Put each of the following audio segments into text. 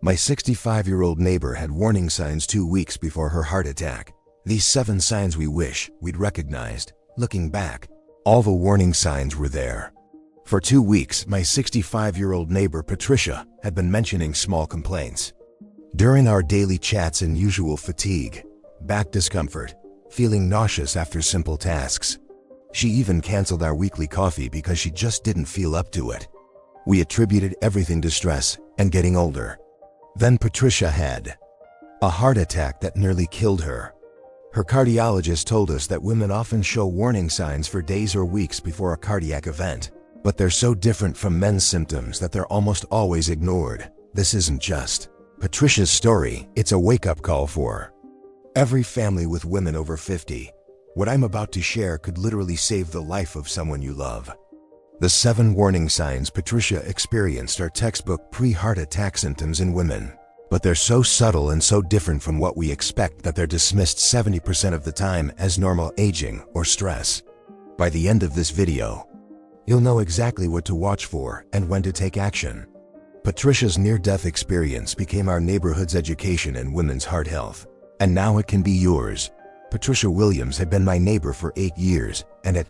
My 65-year-old neighbor had warning signs 2 weeks before her heart attack. These 7 signs we wish we'd recognized. Looking back, all the warning signs were there. For 2 weeks, my 65-year-old neighbor Patricia had been mentioning small complaints. During our daily chats, unusual fatigue, back discomfort, feeling nauseous after simple tasks. She even canceled our weekly coffee because she just didn't feel up to it. We attributed everything to stress and getting older. Then Patricia had a heart attack that nearly killed her. Her cardiologist told us that women often show warning signs for days or weeks before a cardiac event, but they're so different from men's symptoms that they're almost always ignored. This isn't just Patricia's story, it's a wake-up call for every family with women over 50. What I'm about to share could literally save the life of someone you love. The 7 warning signs Patricia experienced are textbook pre-heart attack symptoms in women, but they're so subtle and so different from what we expect that they're dismissed 70% of the time as normal aging or stress. By the end of this video, you'll know exactly what to watch for and when to take action. Patricia's near-death experience became our neighborhood's education in women's heart health, and now it can be yours. Patricia Williams had been my neighbor for 8 years, and at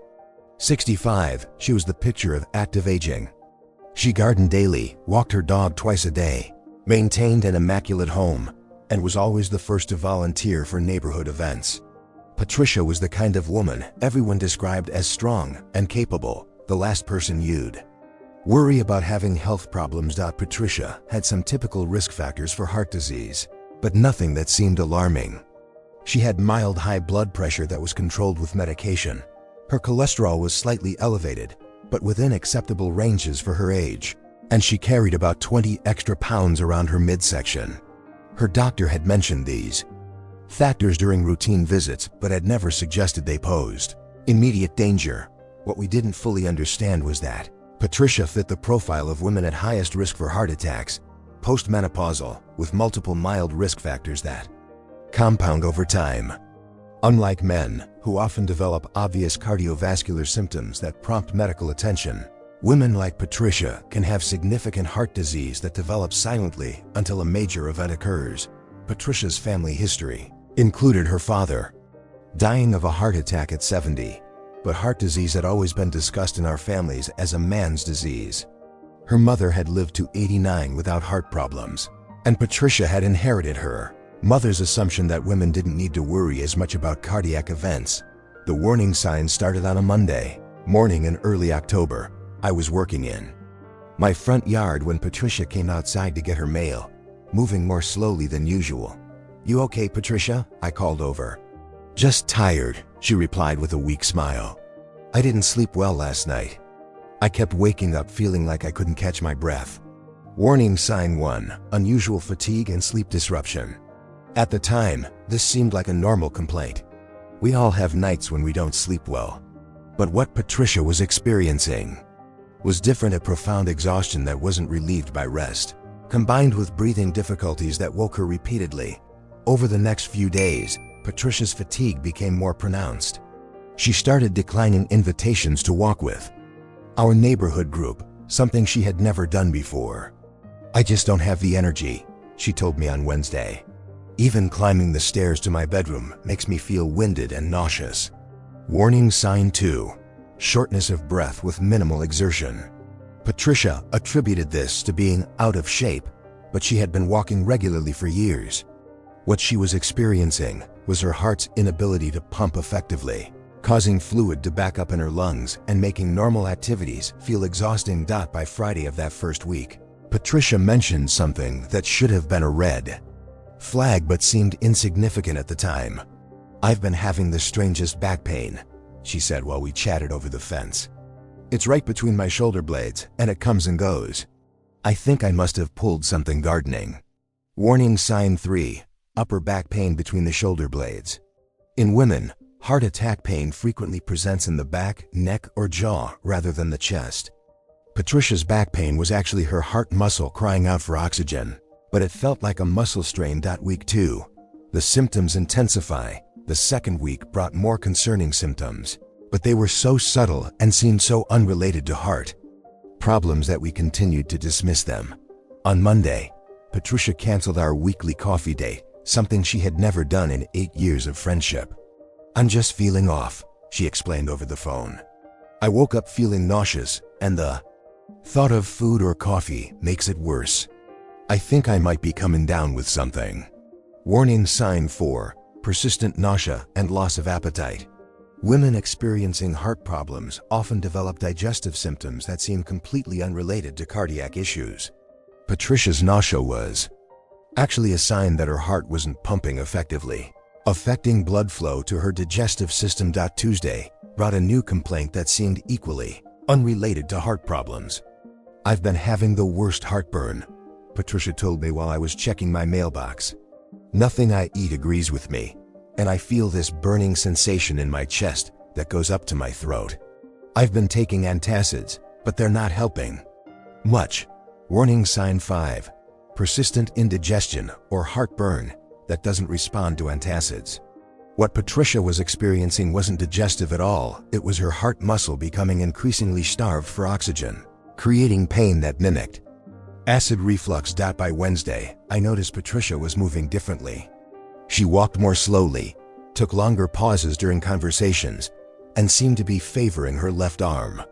65, she was the picture of active aging. She gardened daily, walked her dog twice a day, maintained an immaculate home, and was always the first to volunteer for neighborhood events. Patricia was the kind of woman everyone described as strong and capable, the last person you'd worry about having health problems. Patricia had some typical risk factors for heart disease, but nothing that seemed alarming. She had mild high blood pressure that was controlled with medication. Her cholesterol was slightly elevated, but within acceptable ranges for her age, and she carried about 20 extra pounds around her midsection. Her doctor had mentioned these factors during routine visits, but had never suggested they posed immediate danger. What we didn't fully understand was that Patricia fit the profile of women at highest risk for heart attacks, postmenopausal, with multiple mild risk factors that compound over time. Unlike men, who often develop obvious cardiovascular symptoms that prompt medical attention, women like Patricia can have significant heart disease that develops silently until a major event occurs. Patricia's family history included her father dying of a heart attack at 70, but heart disease had always been discussed in our families as a man's disease. Her mother had lived to 89 without heart problems, and Patricia had inherited her mother's assumption that women didn't need to worry as much about cardiac events. The warning signs started on a Monday morning in early October. I was working in my front yard when Patricia came outside to get her mail, moving more slowly than usual. "You okay, Patricia?" I called over. "Just tired," she replied with a weak smile. "I didn't sleep well last night. I kept waking up feeling like I couldn't catch my breath." Warning sign 1, unusual fatigue and sleep disruption. At the time, this seemed like a normal complaint. We all have nights when we don't sleep well. But what Patricia was experiencing was different. A profound exhaustion that wasn't relieved by rest, combined with breathing difficulties that woke her repeatedly. Over the next few days, Patricia's fatigue became more pronounced. She started declining invitations to walk with our neighborhood group, something she had never done before. "I just don't have the energy," she told me on Wednesday. "Even climbing the stairs to my bedroom makes me feel winded and nauseous." Warning sign 2, shortness of breath with minimal exertion. Patricia attributed this to being out of shape, but she had been walking regularly for years. What she was experiencing was her heart's inability to pump effectively, causing fluid to back up in her lungs and making normal activities feel exhausting. By Friday of that first week, Patricia mentioned something that should have been a red flag but seemed insignificant at the time. "I've been having the strangest back pain," she said while we chatted over the fence. "It's right between my shoulder blades, and it comes and goes. I think I must have pulled something gardening." Warning sign 3, upper back pain between the shoulder blades. In women, heart attack pain frequently presents in the back, neck, or jaw rather than the chest. Patricia's back pain was actually her heart muscle crying out for oxygen, but it felt like a muscle strain. Week 2, the symptoms intensify. The second week brought more concerning symptoms, but they were so subtle and seemed so unrelated to heart problems that we continued to dismiss them. On Monday, Patricia canceled our weekly coffee date, something she had never done in 8 years of friendship. "I'm just feeling off," she explained over the phone. "I woke up feeling nauseous, and the thought of food or coffee makes it worse. I think I might be coming down with something." Warning sign 4. Persistent nausea and loss of appetite. Women experiencing heart problems often develop digestive symptoms that seem completely unrelated to cardiac issues. Patricia's nausea was actually a sign that her heart wasn't pumping effectively, affecting blood flow to her digestive system. Tuesday brought a new complaint that seemed equally unrelated to heart problems. "I've been having the worst heartburn," Patricia told me while I was checking my mailbox. "Nothing I eat agrees with me, and I feel this burning sensation in my chest that goes up to my throat. I've been taking antacids, but they're not helping much." Warning sign 5. Persistent indigestion or heartburn that doesn't respond to antacids. What Patricia was experiencing wasn't digestive at all. It was her heart muscle becoming increasingly starved for oxygen, creating pain that mimicked acid reflux. By Wednesday, I noticed Patricia was moving differently. She walked more slowly, took longer pauses during conversations, and seemed to be favoring her left arm.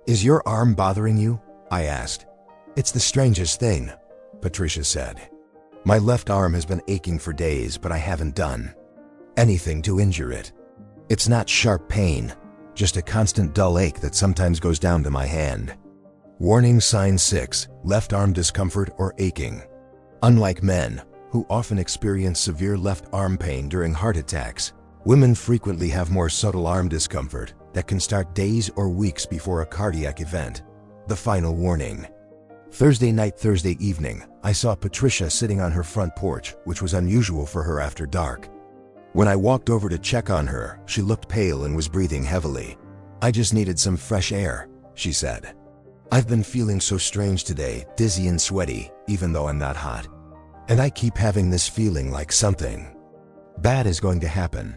"Is your arm bothering you?" I asked. "It's the strangest thing," Patricia said. "My left arm has been aching for days, but I haven't done anything to injure it. It's not sharp pain, just a constant dull ache that sometimes goes down to my hand." Warning sign 6. Left arm discomfort or aching. Unlike men, who often experience severe left arm pain during heart attacks, women frequently have more subtle arm discomfort that can start days or weeks before a cardiac event. The final warning. Thursday evening, I saw Patricia sitting on her front porch, which was unusual for her after dark. When I walked over to check on her, she looked pale and was breathing heavily. "I just needed some fresh air," she said. "I've been feeling so strange today, dizzy and sweaty, even though I'm not hot. And I keep having this feeling like something bad is going to happen."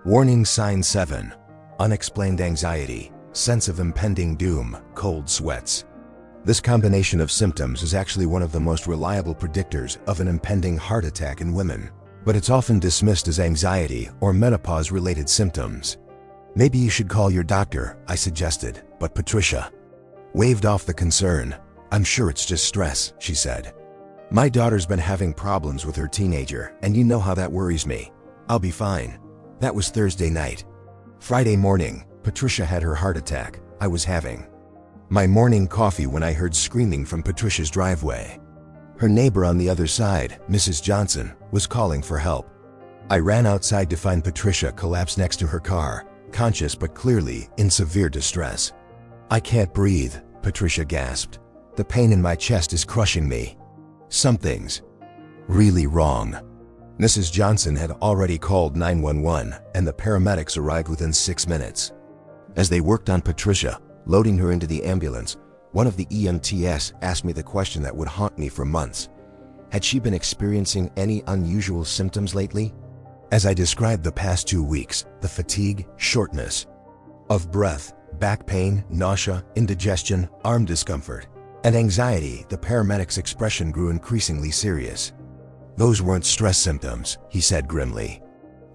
Warning sign 7. Unexplained anxiety, sense of impending doom, cold sweats. This combination of symptoms is actually one of the most reliable predictors of an impending heart attack in women, but it's often dismissed as anxiety or menopause-related symptoms. "Maybe you should call your doctor," I suggested, but Patricia waved off the concern. "I'm sure it's just stress," she said. "My daughter's been having problems with her teenager, and you know how that worries me. I'll be fine." That was Thursday night. Friday morning, Patricia had her heart attack. I was having my morning coffee when I heard screaming from Patricia's driveway. Her neighbor on the other side, Mrs. Johnson, was calling for help. I ran outside to find Patricia collapsed next to her car, conscious but clearly in severe distress. "I can't breathe," Patricia gasped. "The pain in my chest is crushing me. Something's really wrong." Mrs. Johnson had already called 911, and the paramedics arrived within 6 minutes. As they worked on Patricia, loading her into the ambulance, one of the EMTs asked me the question that would haunt me for months. Had she been experiencing any unusual symptoms lately? As I described the past 2 weeks, the fatigue, shortness of breath, back pain, nausea, indigestion, arm discomfort, and anxiety, the paramedic's expression grew increasingly serious. "Those weren't stress symptoms," he said grimly.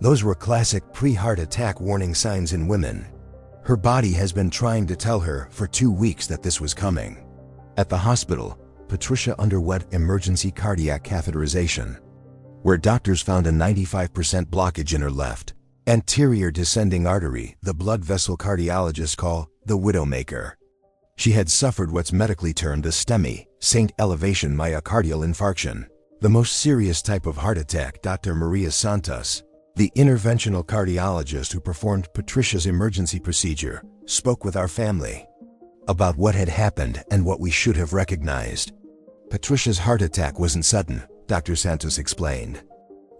"Those were classic pre-heart attack warning signs in women. Her body has been trying to tell her for 2 weeks that this was coming." At the hospital, Patricia underwent emergency cardiac catheterization, where doctors found a 95% blockage in her left anterior descending artery, the blood vessel cardiologists call the widowmaker. She had suffered what's medically termed a STEMI, St. Elevation myocardial infarction, the most serious type of heart attack. Dr. Maria Santos, the interventional cardiologist who performed Patricia's emergency procedure, spoke with our family about what had happened and what we should have recognized. "Patricia's heart attack wasn't sudden," Dr. Santos explained.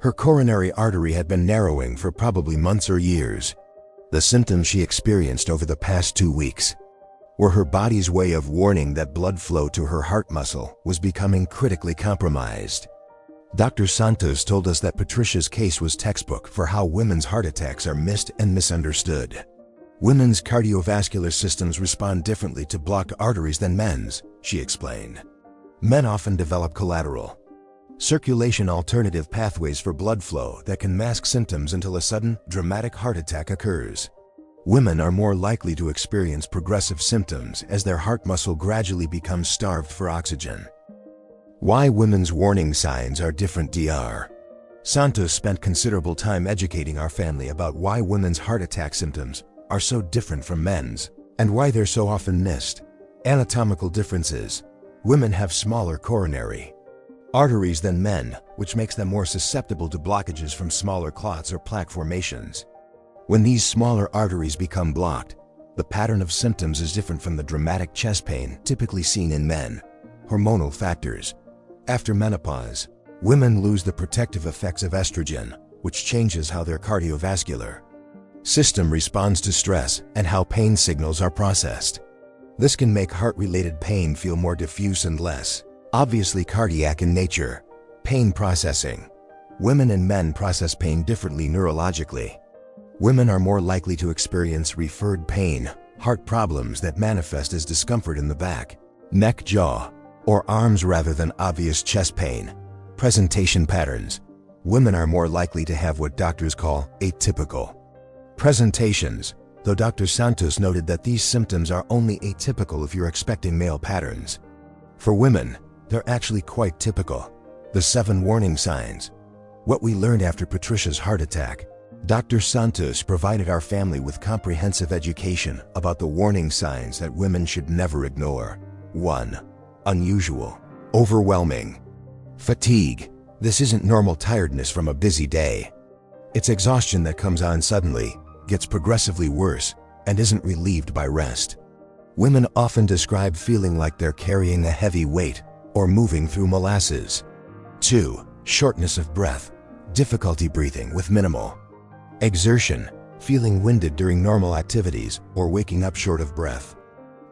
"Her coronary artery had been narrowing for probably months or years. The symptoms she experienced over the past 2 weeks were her body's way of warning that blood flow to her heart muscle was becoming critically compromised." Dr. Santos told us that Patricia's case was textbook for how women's heart attacks are missed and misunderstood. "Women's cardiovascular systems respond differently to blocked arteries than men's," she explained. "Men often develop collateral circulation alternative pathways for blood flow that can mask symptoms until a sudden, dramatic heart attack occurs. Women are more likely to experience progressive symptoms as their heart muscle gradually becomes starved for oxygen. Why women's warning signs are different. Dr. Santos spent considerable time educating our family about why women's heart attack symptoms are so different from men's and why they're so often missed. Anatomical differences. Women have smaller coronary arteries than men, which makes them more susceptible to blockages from smaller clots or plaque formations. When these smaller arteries become blocked, the pattern of symptoms is different from the dramatic chest pain typically seen in men. Hormonal factors. After menopause, women lose the protective effects of estrogen, which changes how their cardiovascular system responds to stress and how pain signals are processed. This can make heart-related pain feel more diffuse and less obviously cardiac in nature. Pain processing. Women and men process pain differently neurologically. Women are more likely to experience referred pain, heart problems that manifest as discomfort in the back, neck, jaw, or arms rather than obvious chest pain. Presentation patterns. Women are more likely to have what doctors call atypical presentations, though Dr. Santos noted that these symptoms are only atypical if you're expecting male patterns. For women, they're actually quite typical. The 7 warning signs. What we learned after Patricia's heart attack. Dr. Santos provided our family with comprehensive education about the warning signs that women should never ignore. 1. Unusual. Overwhelming. Fatigue. This isn't normal tiredness from a busy day. It's exhaustion that comes on suddenly, gets progressively worse, and isn't relieved by rest. Women often describe feeling like they're carrying a heavy weight or moving through molasses. 2. Shortness of breath. Difficulty breathing with minimal exertion, feeling winded during normal activities, or waking up short of breath.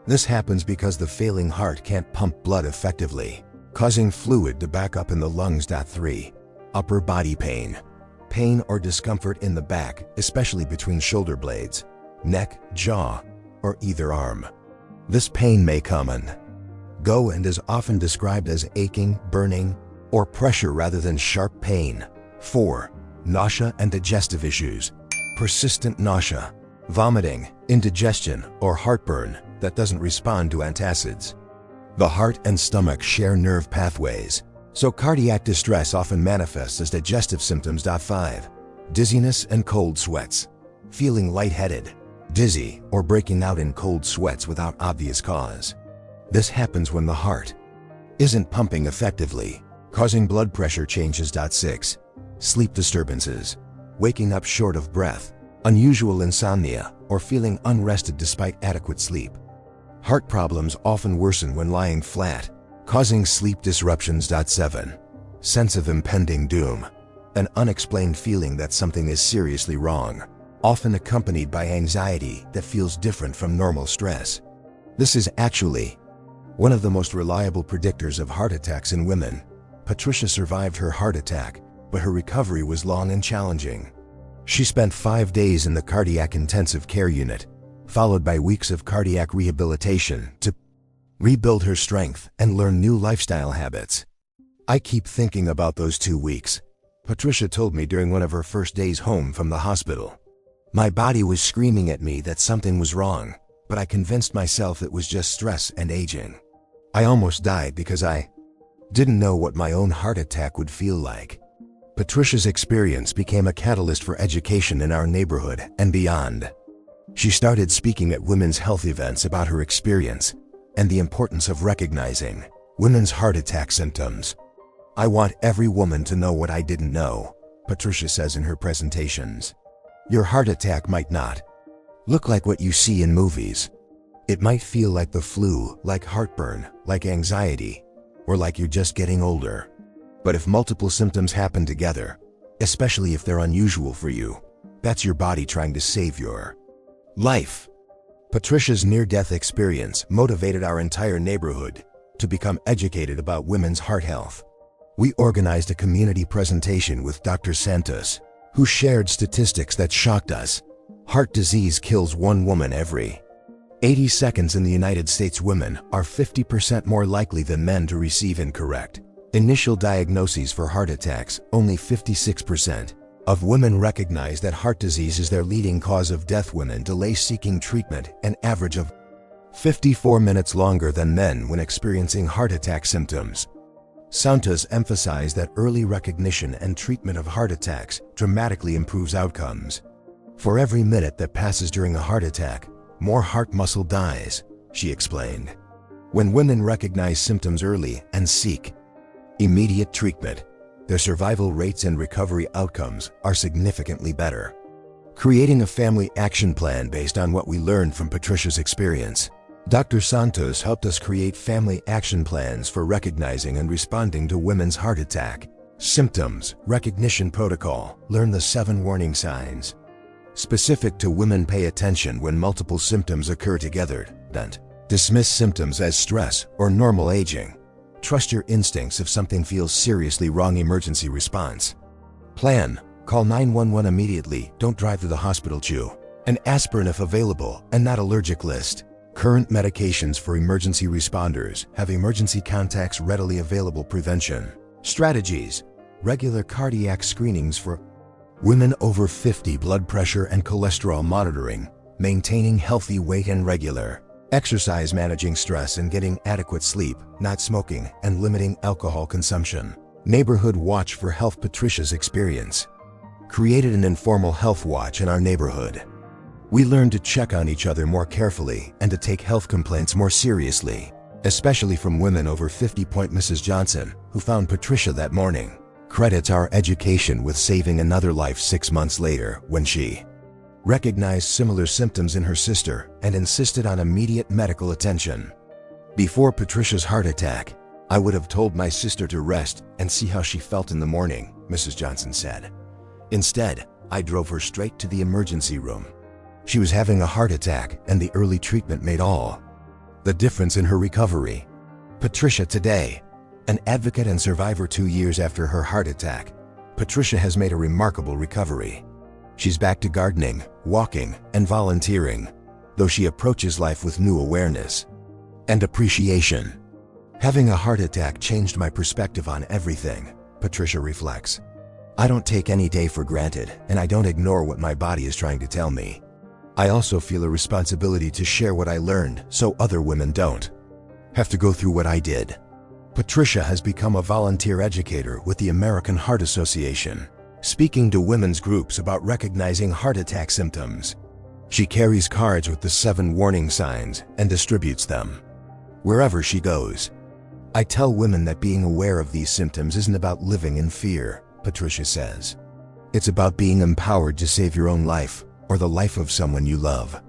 This happens because the failing heart can't pump blood effectively, causing fluid to back up in the lungs. 3. Upper body pain. Pain or discomfort in the back, especially between shoulder blades, neck, jaw, or either arm. This pain may come and go and is often described as aching, burning, or pressure rather than sharp pain. 4. Nausea and digestive issues. Persistent nausea, vomiting, indigestion, or heartburn that doesn't respond to antacids. The heart and stomach share nerve pathways, so cardiac distress often manifests as digestive symptoms. 5. Dizziness and cold sweats. Feeling lightheaded, dizzy, or breaking out in cold sweats without obvious cause. This happens when the heart isn't pumping effectively, causing blood pressure changes. 6. Sleep disturbances. Waking up short of breath, unusual insomnia, or feeling unrested despite adequate sleep. Heart problems often worsen when lying flat, causing sleep disruptions. 7. Sense of impending doom. An unexplained feeling that something is seriously wrong, often accompanied by anxiety that feels different from normal stress. This is actually one of the most reliable predictors of heart attacks in women. Patricia survived her heart attack, but her recovery was long and challenging. She spent 5 days in the cardiac intensive care unit, followed by weeks of cardiac rehabilitation to rebuild her strength and learn new lifestyle habits. I keep thinking about those 2 weeks, Patricia told me during one of her first days home from the hospital. My body was screaming at me that something was wrong, but I convinced myself it was just stress and aging. I almost died because I didn't know what my own heart attack would feel like. Patricia's experience became a catalyst for education in our neighborhood and beyond. She started speaking at women's health events about her experience and the importance of recognizing women's heart attack symptoms. I want every woman to know what I didn't know, Patricia says in her presentations. Your heart attack might not look like what you see in movies. It might feel like the flu, like heartburn, like anxiety, or like you're just getting older. But if multiple symptoms happen together, especially if they're unusual for you, that's your body trying to save your life. Patricia's near-death experience motivated our entire neighborhood to become educated about women's heart health. We organized a community presentation with Dr. Santos, who shared statistics that shocked us. Heart disease kills 1 woman every 80 seconds in the United States. Women are 50% more likely than men to receive incorrect Initial diagnoses for heart attacks, only 56% of women recognize that heart disease is their leading cause of death. Women delay seeking treatment an average of 54 minutes longer than men when experiencing heart attack symptoms. Santos emphasized that early recognition and treatment of heart attacks dramatically improves outcomes. For every minute that passes during a heart attack, more heart muscle dies, she explained. When women recognize symptoms early and seek immediate treatment, their survival rates and recovery outcomes are significantly better. Creating a family action plan based on what we learned from Patricia's experience. Dr. Santos helped us create family action plans for recognizing and responding to women's heart attack symptoms. Recognition protocol. Learn the 7 warning signs. Specific to women, pay attention when multiple symptoms occur together. Don't dismiss symptoms as stress or normal aging. Trust your instincts if something feels seriously wrong. Emergency response plan. Call 911 immediately. Don't drive to the hospital. Chew an aspirin if available and not allergic. List current medications for emergency responders. Have emergency contacts readily available. Prevention strategies. Regular cardiac screenings for women over 50. Blood pressure and cholesterol monitoring. Maintaining healthy weight and regular exercise. Managing stress and getting adequate sleep. Not smoking and limiting alcohol consumption. Neighborhood watch for health. Patricia's experience created an informal health watch in our neighborhood. We learned to check on each other more carefully and to take health complaints more seriously, especially from women over 50. Mrs. Johnson, who found Patricia that morning, credits our education with saving another life 6 months later when she recognized similar symptoms in her sister and insisted on immediate medical attention. Before Patricia's heart attack, I would have told my sister to rest and see how she felt in the morning, Mrs. Johnson said. Instead, I drove her straight to the emergency room. She was having a heart attack, and the early treatment made all the difference in her recovery. Patricia today, an advocate and survivor 2 years after her heart attack, Patricia has made a remarkable recovery. She's back to gardening, walking, and volunteering, though she approaches life with new awareness and appreciation. Having a heart attack changed my perspective on everything, Patricia reflects. I don't take any day for granted, and I don't ignore what my body is trying to tell me. I also feel a responsibility to share what I learned so other women don't have to go through what I did. Patricia has become a volunteer educator with the American Heart Association, speaking to women's groups about recognizing heart attack symptoms. She carries cards with the 7 warning signs and distributes them wherever she goes. I tell women that being aware of these symptoms isn't about living in fear, Patricia says. It's about being empowered to save your own life or the life of someone you love.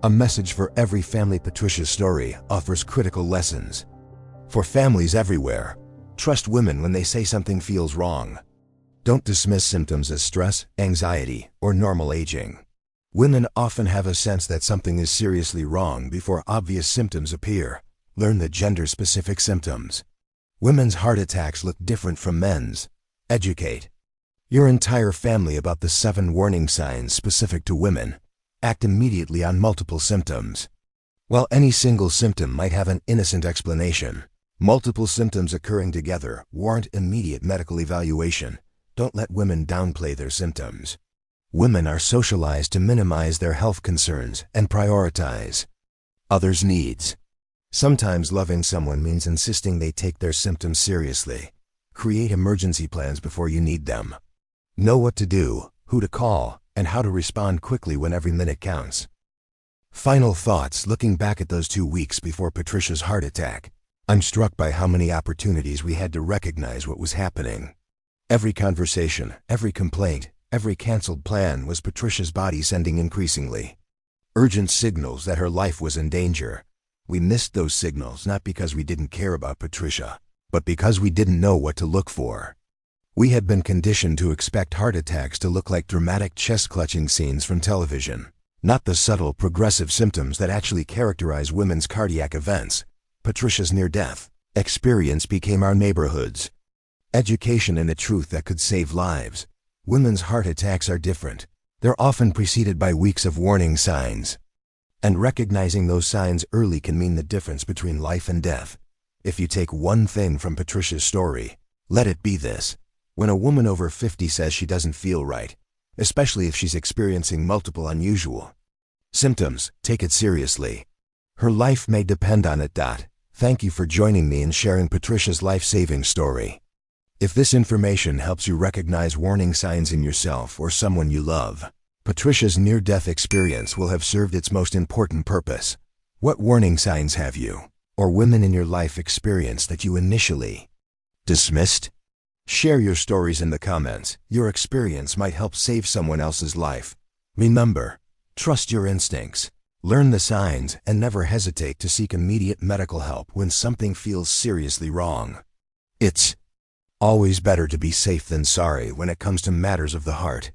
A message for every family. Patricia's story offers critical lessons. For families everywhere, trust women when they say something feels wrong. Don't dismiss symptoms as stress, anxiety, or normal aging. Women often have a sense that something is seriously wrong before obvious symptoms appear. Learn the gender-specific symptoms. Women's heart attacks look different from men's. Educate your entire family about the 7 warning signs specific to women. Act immediately on multiple symptoms. While any single symptom might have an innocent explanation, multiple symptoms occurring together warrant immediate medical evaluation. Don't let women downplay their symptoms. Women are socialized to minimize their health concerns and prioritize others' needs. Sometimes loving someone means insisting they take their symptoms seriously. Create emergency plans before you need them. Know what to do, who to call, and how to respond quickly when every minute counts. Final thoughts. Looking back at those 2 weeks before Patricia's heart attack, I'm struck by how many opportunities we had to recognize what was happening. Every conversation, every complaint, every canceled plan was Patricia's body sending increasingly urgent signals that her life was in danger. We missed those signals not because we didn't care about Patricia, but because we didn't know what to look for. We had been conditioned to expect heart attacks to look like dramatic chest-clutching scenes from television, not the subtle, progressive symptoms that actually characterize women's cardiac events. Patricia's near-death experience became our neighborhood's education in a truth that could save lives. Women's heart attacks are different. They're often preceded by weeks of warning signs. And recognizing those signs early can mean the difference between life and death. If you take one thing from Patricia's story, let it be this. When a woman over 50 says she doesn't feel right, especially if she's experiencing multiple unusual symptoms, take it seriously. Her life may depend on it. Thank you for joining me in sharing Patricia's life-saving story. If this information helps you recognize warning signs in yourself or someone you love, Patricia's near-death experience will have served its most important purpose. What warning signs have you, or women in your life, experienced that you initially dismissed? Share your stories in the comments. Your experience might help save someone else's life. Remember, trust your instincts, learn the signs, and never hesitate to seek immediate medical help when something feels seriously wrong. It's always better to be safe than sorry when it comes to matters of the heart.